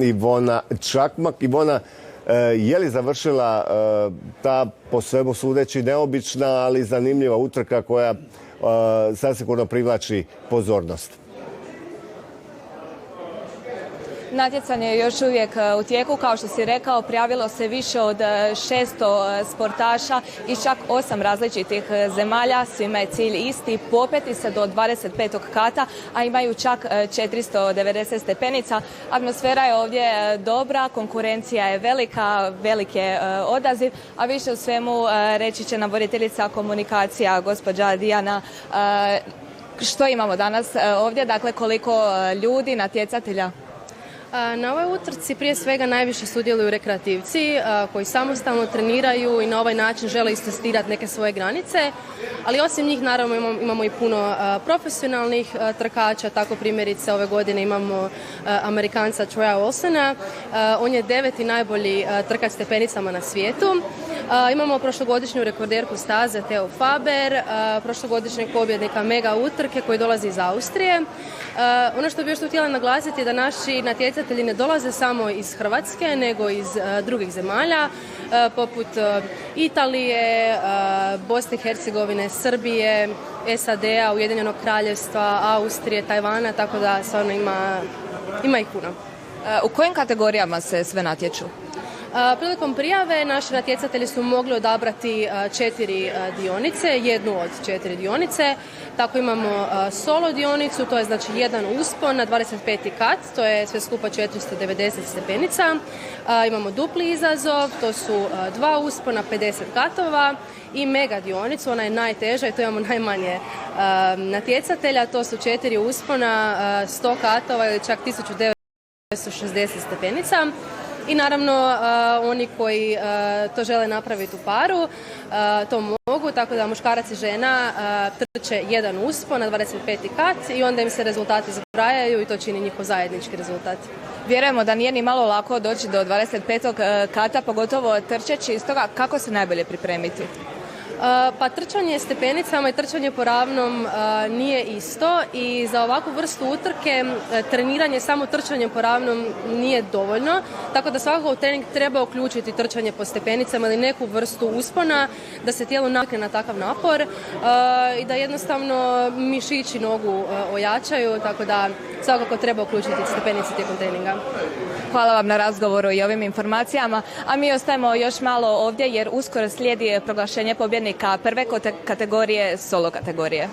Ivona Čakmak. Ivona, je li završila ta po svemu sudeći neobična, ali zanimljiva utrka koja zasigurno privlači pozornost? Natjecanje je još uvijek u tijeku, kao što si rekao, prijavilo se više od 600 sportaša iz čak 8 različitih zemalja. Svima je cilj isti, popeti se do 25. kata, a imaju čak 490 stepenica. Atmosfera je ovdje dobra, konkurencija je velika, velik je odaziv, a više u svemu reći će nam voditeljica komunikacija, gospođa Dijana. Što imamo danas ovdje, dakle koliko ljudi, natjecatelja? Na ovoj utrci prije svega najviše sudjeluju rekreativci koji samostalno treniraju i na ovaj način žele istestirati neke svoje granice, ali osim njih naravno imamo i puno profesionalnih trkača, tako primjerice ove godine imamo Amerikanca Troya Wilsona, on je 9. najbolji trkač stepenicama na svijetu. Imamo prošlogodišnju rekorderku staze Theo Faber, prošlogodišnjeg pobjednika mega utrke koji dolazi iz Austrije. Ono što bih još htjela naglasiti je da naši natjecatelji ne dolaze samo iz Hrvatske, nego iz drugih zemalja, poput Italije, Bosne i Hercegovine, Srbije, SAD-a, Ujedinjenog kraljevstva, Austrije, Tajvana, tako da stvarno ima ih puno. U kojim kategorijama se sve natječu? Prilikom prijave naši natjecatelji su mogli odabrati 4 dionice, jednu od 4 dionice. Tako imamo solo dionicu, to je znači jedan uspon na 25. kat, to je sve skupa 490 stepenica. Imamo dupli izazov, to su 2 uspona, 50 katova i mega dionicu, ona je najteža i to imamo najmanje natjecatelja, to su 4 uspona, 100 katova ili čak 1960 stepenica. I naravno oni koji to žele napraviti u paru, to mogu, tako da muškarac i žena trče jedan uspon na 25. kat i onda im se rezultati zbrajaju i to čini njihov zajednički rezultat. Vjerujemo da nije ni malo lako doći do 25. kata, pogotovo trčeći, iz toga kako se najbolje pripremiti? Pa trčanje stepenicama i trčanje po ravnom nije isto i za ovakvu vrstu utrke treniranje samo trčanjem po ravnom nije dovoljno, tako da svakako u trening treba uključiti trčanje po stepenicama ili neku vrstu uspona da se tijelo navikne na takav napor i da jednostavno mišići nogu ojačaju, tako da svakako treba uključiti stepenice tijekom treninga. Hvala vam na razgovoru i ovim informacijama, a mi ostajemo još malo ovdje jer uskoro slijedi proglašenje pobjednika prve kategorije, solo kategorije.